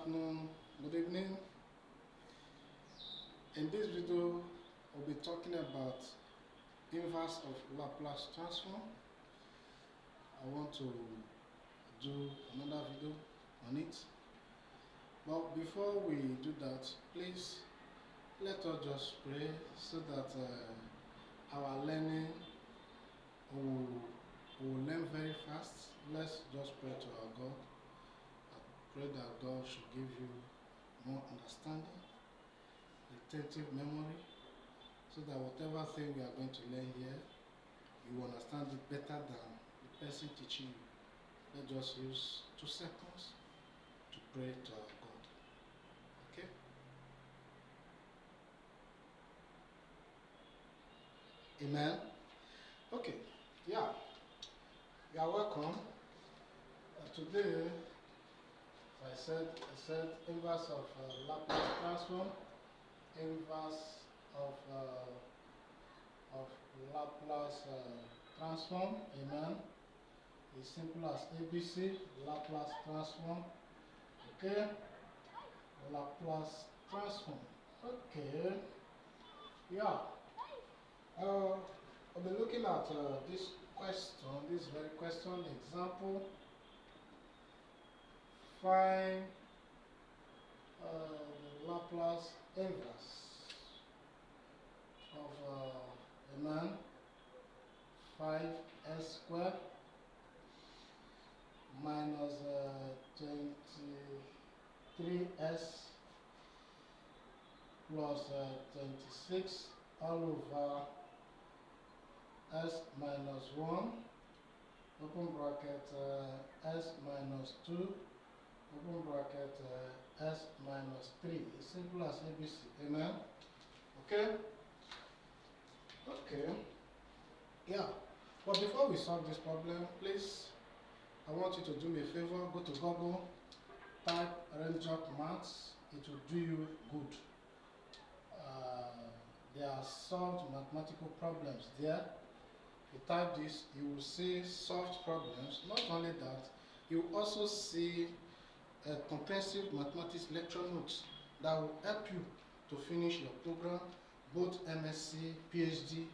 afternoon, good evening. In this video, we'll be talking about inverse of Laplace transform. I want to do another video on it. But before we do that, please let us just pray so that our learning will learn very fast. Let's just pray to our God. I pray that God should give you more understanding, retentive memory, so that whatever thing we are going to learn here, you will understand it better than the person teaching you. Let's just use 2 seconds to pray to our God. Okay? Amen. Okay. Yeah. You are welcome. Today, I said inverse of Laplace transform. Inverse of Laplace transform. Amen. It's simple as ABC. Laplace transform. Okay. Laplace transform. Okay. Yeah. I'll be looking at this very question, example. Find the Laplace inverse of 5s squared minus 23s plus 26 all over s minus 1, open bracket, s minus 2, open bracket, s minus 3. It's simple as ABC. Amen. Okay? Okay. Yeah. But before we solve this problem, please, I want you to do me a favor. Go to Google, type Raindrop Maths. It will do you good. There are solved mathematical problems there. If you type this, you will see solved problems. Not only that, you will also see comprehensive mathematics lecture notes that will help you to finish your program, both MSc, PhD,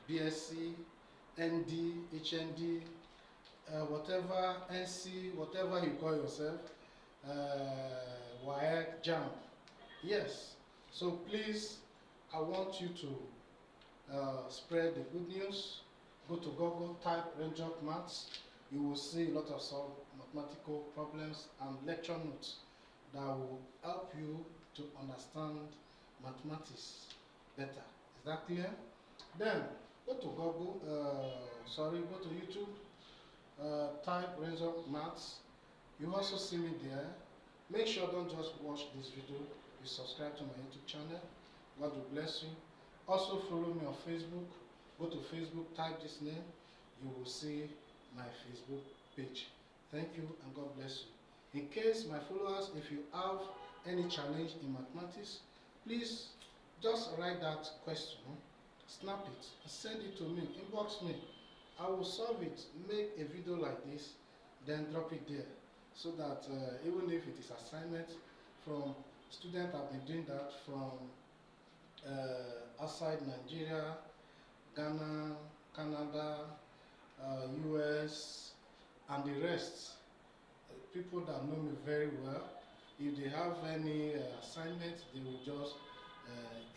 BSc, ND, HND, whatever, NC, whatever you call yourself, WAEC, JAMB. Yes. So please, I want you to spread the good news. Go to Google, type Raindrop Maths. You will see a lot of solved mathematical problems and lecture notes that will help you to understand mathematics better. Is that clear? Then go to Google, go to YouTube, type Raindrop Maths. You also see me there. Make sure don't just watch this video. You subscribe to my YouTube channel. God will bless you. Also follow me on Facebook. Go to Facebook, type this name. You will see my Facebook page. Thank you and God bless you. In case my followers, if you have any challenge in mathematics, please just write that question, snap it, send it to me, inbox me. I will solve it, make a video like this, then drop it there. So that even if it is assignment from students, have been doing that from outside Nigeria, Ghana, Canada, US, and the rest, people that know me very well. If they have any assignment, they will just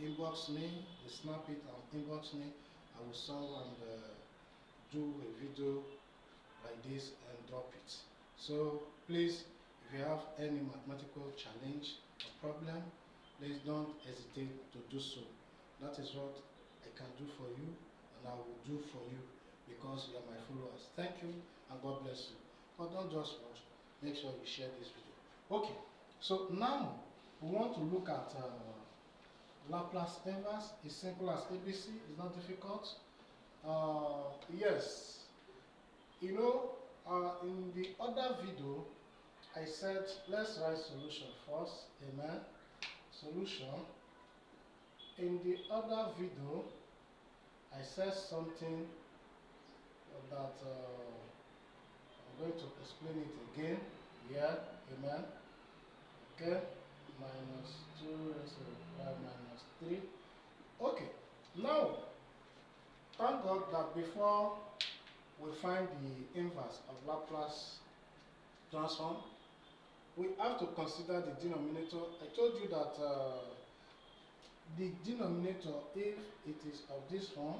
inbox me, they snap it and inbox me. I will solve and do a video like this and drop it. So please, if you have any mathematical challenge or problem, please don't hesitate to do so. That is what I can do for you and I will do for you because you are my followers. Thank you and God bless you. But don't just watch, make sure you share this video. Okay, so now we want to look at Laplace inverse. It's simple as ABC, it's not difficult. Yes, you know, in the other video, I said let's write solution first. Amen. Solution. In the other video, I said something that I'm going to explain it again. Yeah, amen. Okay, minus 2 raised to the power minus 3. Okay, now thank God that before we find the inverse of Laplace transform, we have to consider the denominator. I told you that the denominator, if it is of this form,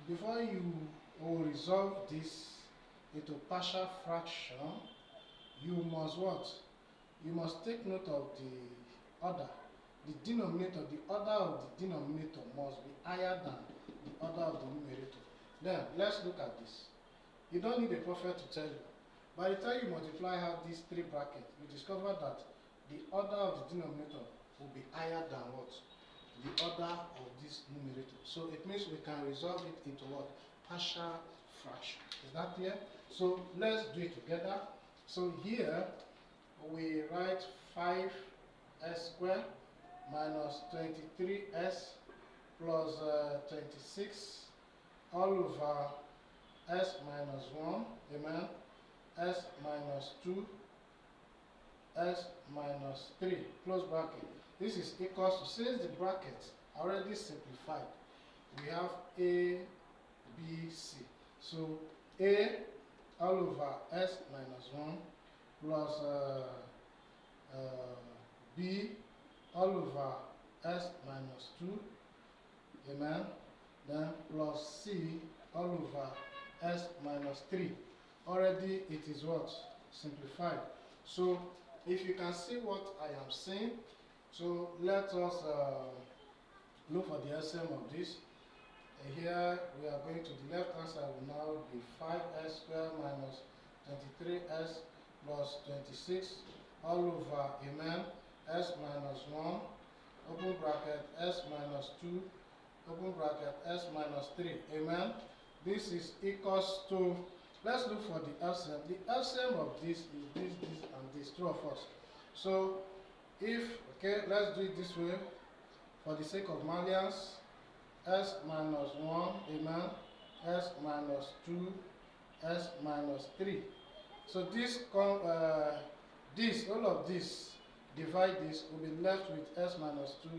before you will resolve this into partial fraction, you must what? You must take note of the order. The denominator, the order of the denominator must be higher than the order of the numerator. Then, let's look at this. You don't need a prophet to tell you. By the time you multiply out these three brackets, you discover that the order of the denominator will be higher than what? The order of this numerator. So it means we can resolve it into what? Partial fraction. Is that clear? So let's do it together. So here we write 5s squared minus 23s plus 26 all over s minus 1, amen, s minus 2, s minus 3, close bracket. This is equals to, since the brackets are already simplified, we have a, b, c. So a all over s minus 1 plus b all over s minus 2, amen, then plus c all over s minus 3. Already it is what? Simplified. So if you can see what I am saying, so let us look for the LCM of this. Here we are going to the left hand side will now be 5s squared minus 23s plus 26 all over, amen, s minus 1, open bracket, s minus 2, open bracket, s minus 3, amen. This is equals to, let's look for the LCM. The LCM of this is this, and this, two of us. So if, okay, let's do it this way for the sake of malleance. S minus 1, amen, s minus 2, s minus 3. So this, all of this, divide this, will be left with s minus 2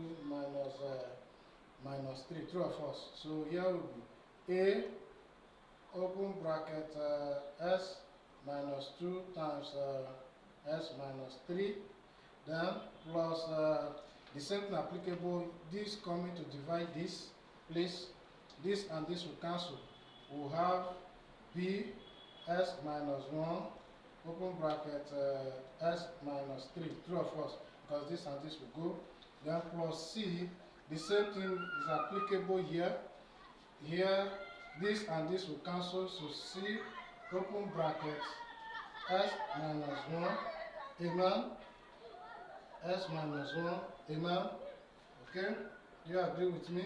minus 3, true or false. So here will be a, open bracket, s minus 2 times s minus 3, then plus the same thing applicable, this coming to divide this, please, this and this will cancel. We'll have b, s minus 1, open bracket, s minus 3, true or false, because this and this will go. Then plus c, the same thing is applicable here. Here, this and this will cancel, so c, open bracket, s minus 1, amen, s minus 1, amen. Okay, do you agree with me?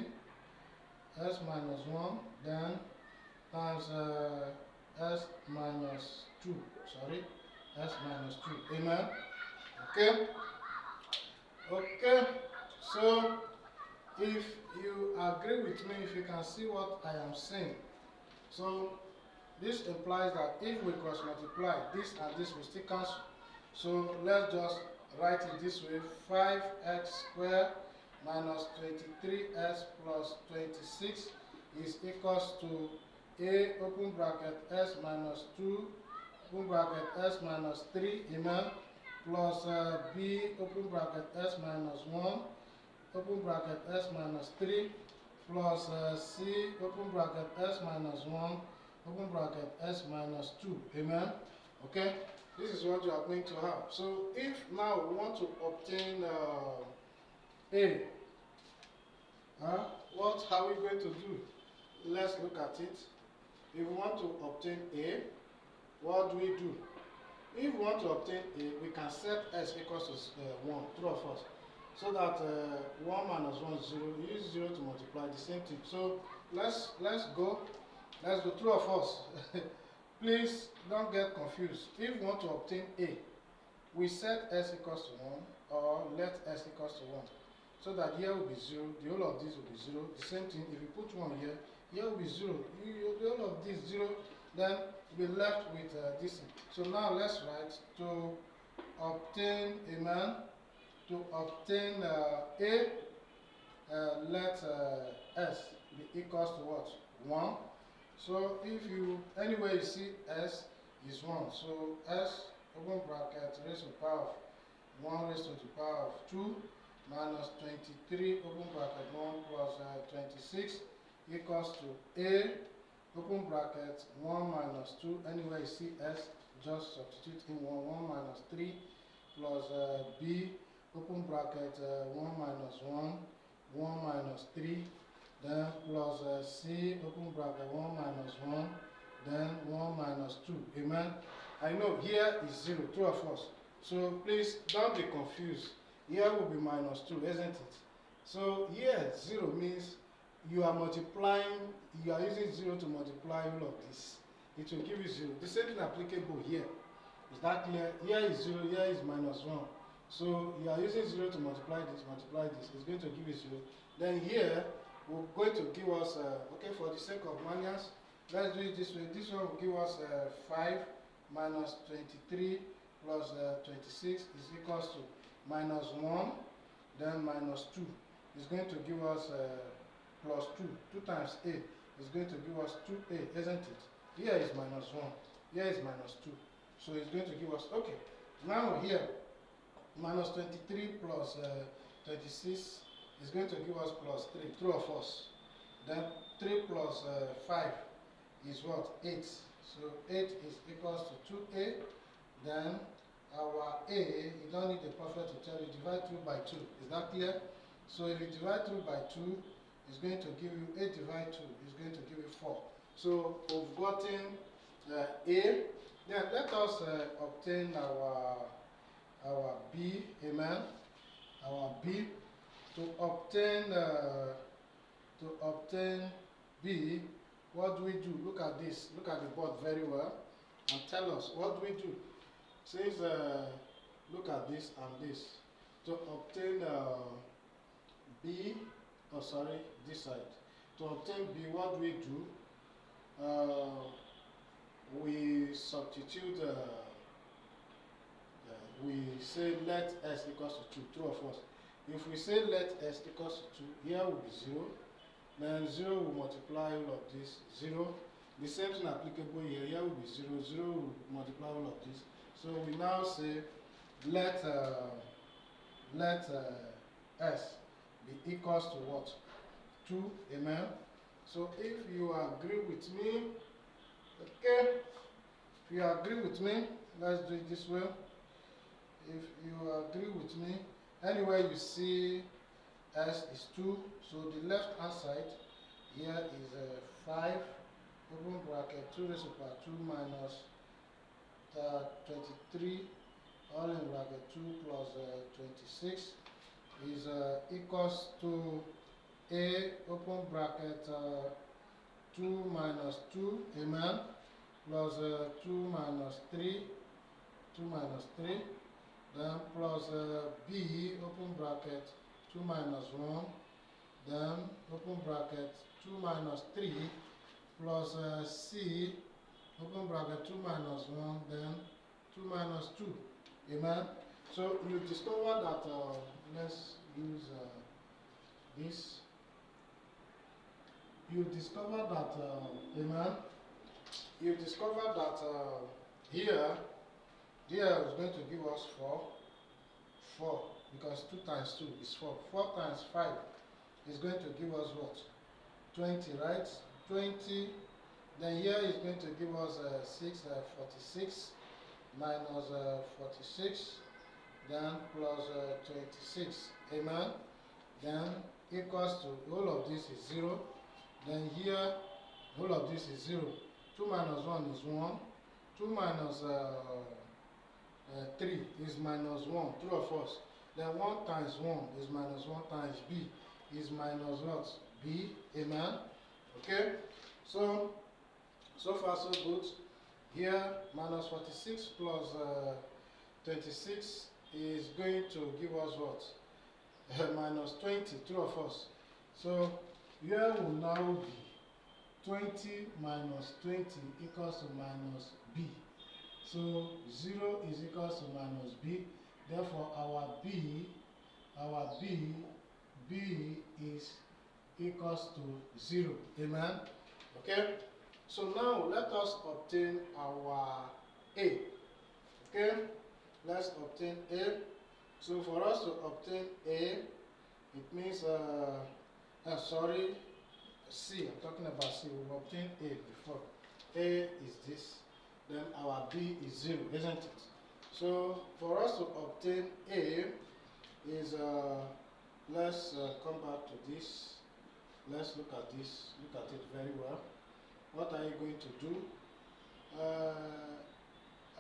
S minus 1, then times s minus 2, sorry, s minus 2, amen. Okay, okay, so if you agree with me, if you can see what I am saying, so this implies that if we cross multiply, this and this will still cancel. So let's just write it this way: 5x squared minus 23s plus 26 is equals to a, open bracket, s minus 2, open bracket, s minus 3, amen, plus b, open bracket, s minus 1, open bracket, s minus 3, plus c, open bracket, s minus 1, open bracket, s minus 2, amen. Okay, this is what you are going to have. So if now we want to obtain a, what are we going to do? Let's look at it. If we want to obtain a, what do we do? If we want to obtain a, we can set s equals to 1, true or false, so that 1 minus 1 is 0. You use 0 to multiply, the same thing. So let's go true or false. Please don't get confused. If we want to obtain a, we set s equals to 1, or let s equals to 1. So that here will be 0, the whole of this will be 0. The same thing, if you put 1 here, here will be 0. The whole of this 0, then we'll be left with this. So now let's write to obtain, amen, to obtain A, let S be equals to what? 1. So if you, anywhere you see S is 1. So S, open bracket, raised to the power of 1 raised to the power of 2 minus 23, open bracket, 1 plus 26 equals to A, open bracket, 1 minus 2. Anywhere you see S, just substitute in 1 minus 3 plus B, open bracket, 1 minus 1, 1 minus 3, then plus C, open bracket, 1 minus 1, then 1 minus 2. Amen. I know here is 0, true or false. So please don't be confused. Here will be minus 2, isn't it? So here 0 means you are multiplying, you are using 0 to multiply all of this. It will give you 0. The same thing applicable here. Is that clear? Here is 0, here is minus 1. So you are using 0 to multiply this. It's going to give you 0. Then here, we're going to give us, okay, for the sake of manuals, let's do it this way. This one will give us 5 minus 23 plus 26 is equals to minus 1, then minus 2 is going to give us plus 2. 2 times A is going to give us 2A, isn't it? Here is minus 1, here is minus 2. So it's going to give us, okay. Now here, minus 23 plus 26 is going to give us plus 3, true or false? Then 3 plus 5 is what? 8. So 8 is equals to 2A. Then our A, you don't need the perfect to tell you, divide through by 2. Is that clear? So if you divide through by 2, it's going to give you 8 divided 2 is going to give you 4. So we've gotten A. Then let us obtain our B, amen. Our B. To obtain B, what do we do? Look at this. Look at the board very well and tell us what do we do. It says look at this and this. To obtain B, oh sorry, this side. To obtain B, what do we do? We substitute. We say let S equals to 2, true or false. If we say let S equals to 2, here will be 0. Then 0 will multiply all of this, 0. The same thing applicable here, here will be 0, 0 will multiply all of this. So we now say let S be equals to what? 2, amen. So if you agree with me, okay, if you agree with me, let's do it this way. If you agree with me, anywhere you see S is 2, so the left hand side here is 5, open bracket, 2 raised to the power 2 minus 23, all in bracket 2 plus 26 is equals to A, open bracket, 2 minus 2, amen, plus 2 minus 3, 2 minus 3, then plus B, open bracket, 2 minus 1, then open bracket, 2 minus 3, plus C, open bracket, 2 minus 1, then 2 minus 2, amen. So you discover that, let's use this. You discover that, amen, you discover that here is going to give us 4, because 2 times 2 is 4. 4 times 5 is going to give us what? 20, right? 20. Then here is going to give us 46 minus 46, then plus 26, amen. Then equals to, all of this is 0. Then here, all of this is 0. 2 minus 1 is 1. 2 minus 3 is minus 1, true or false? Then 1 times 1 is minus 1 times B is minus what? B, amen. Okay, so far so good. Here, minus 46 plus 26 is going to give us what? Minus 20, true or false? So here will now be 20 minus 20 equals to minus b. So 0 is equals to minus b. Therefore, our b is equals to 0. Amen? Okay? So now let us obtain our a. Okay? Let's obtain a. So for us to obtain a, it means, sorry, C. I'm talking about C. We've obtained A before. A is this. Then our B is 0, isn't it? So for us to obtain A is, let's come back to this. Let's look at this. Look at it very well. What are you going to do?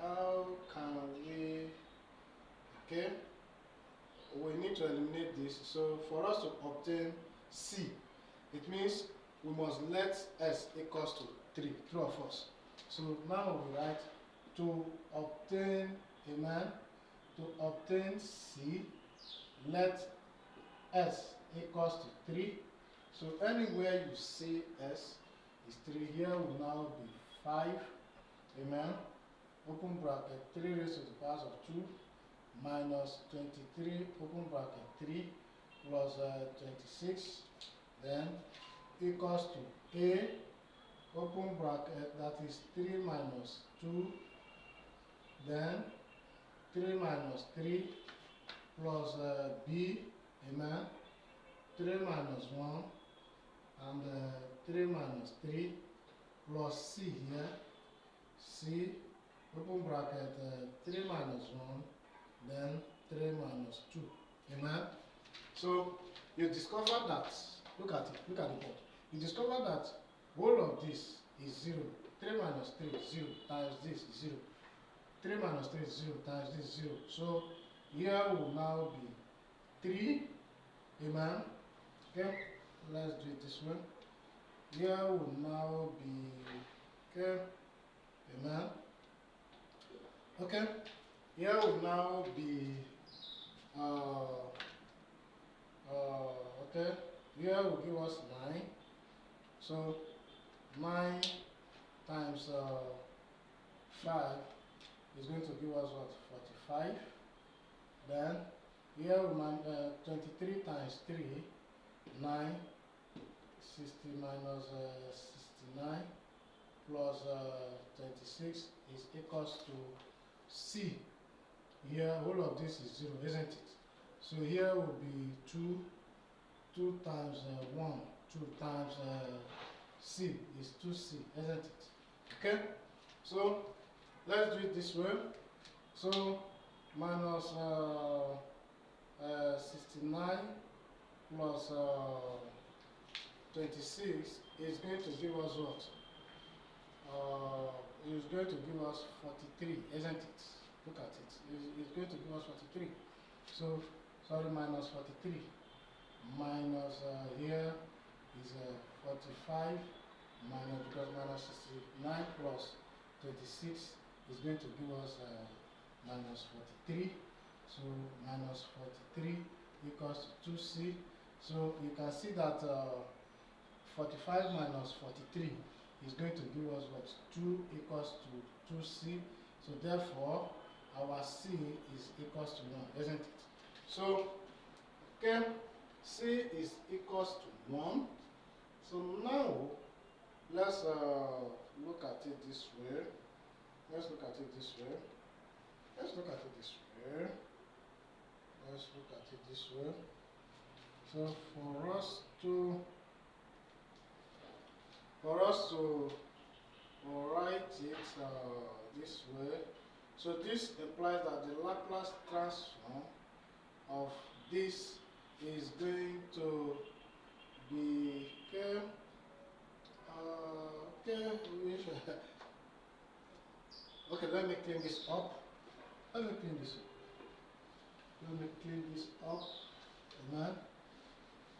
How can we, okay, we need to eliminate this. So for us to obtain C, it means we must let S equals to 3, true or false. So now we write to obtain, amen, to obtain C, let S equals to 3. So anywhere you see S is 3, here will now be 5, amen, open bracket, 3 raised to the power of 2, minus 23, open bracket, 3, plus 26, then equals to A, open bracket, that is 3 minus 2, then 3 minus 3, plus B, amen, 3 minus 1, and 3 minus 3, plus C here, C, open bracket, 3 minus 1, then 3 minus 2, amen. So you discover that, look at it, look at the board. You discover that all of this is 0. 3 minus 3 is 0, times this is 0. 3 minus 3 is 0, times this is 0. So here will now be 3, amen. Okay, let's do it this way. Here will now be, okay, amen. Okay, here will now be, okay, here will give us 9. So 9 times 5 is going to give us what? 45. Then here will 23 times 3, 9, 60 minus 69 plus 26 is equals to C. Here all of this is 0, isn't it? So here will be 2 times 1, 2 times C is 2C, isn't it? Okay? So let's do it this way. So minus 69 plus 26 is going to give us what? It's going to give us 43, isn't it? Look at it. It's going to give us 43. So, sorry, minus 43. Minus here is 45 minus, because minus 69 plus 26 is going to give us minus 43. So minus 43 equals to 2C. So you can see that 45 minus 43 is going to give us what? 2 equals to 2C. So therefore our C is equals to 1, isn't it? So okay, C is equals to 1. So now let's look at it this way. Let's look at it this way. Let's look at it this way. Let's look at it this way. So for us to write it this way, so this implies that the Laplace transform of this is going to be okay. Okay, let me clean this up. Let me clean this up. Amen.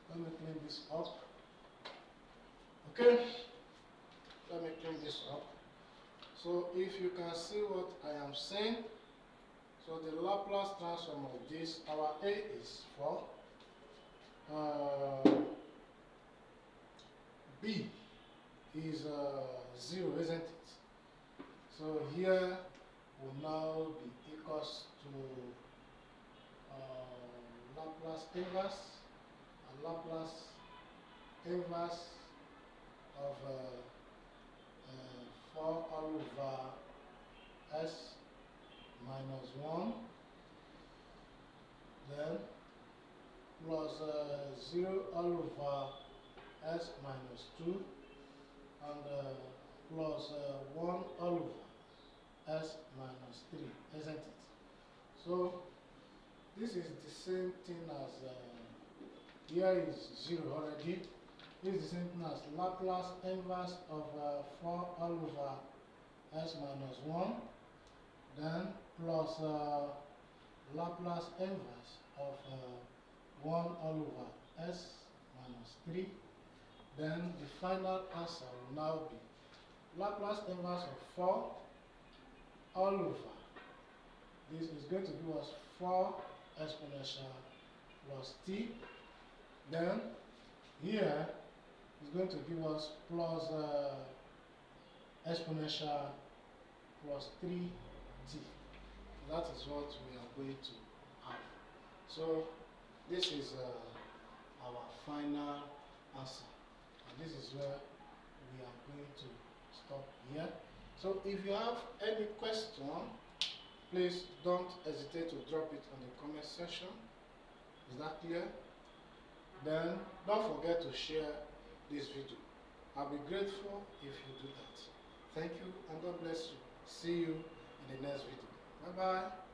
Let me clean this up. Okay. Let me clean this up. So if you can see what I am saying, so the Laplace transform of this, our A is 4. B is 0, isn't it? So here will now be equals to Laplace inverse, and Laplace inverse of 4 all over s minus 1, then plus 0 all over s minus 2, and plus 1 all over s minus 3, isn't it? So this is the same thing as here is 0 already. This is the same thing as Laplace inverse of 4 all over s minus 1, then plus Laplace inverse of 1 all over s minus 3. Then the final answer will now be Laplace inverse of 4 all over. This is going to give us 4 exponential plus t. Then here is going to give us plus exponential plus 3t. That is what we are going to have. So this is our final answer. And this is where we are going to stop here. So if you have any question, please don't hesitate to drop it on the comment section. Is that clear? Then don't forget to share this video. I'll be grateful if you do that. Thank you and God bless you. See you in the next video. Bye bye.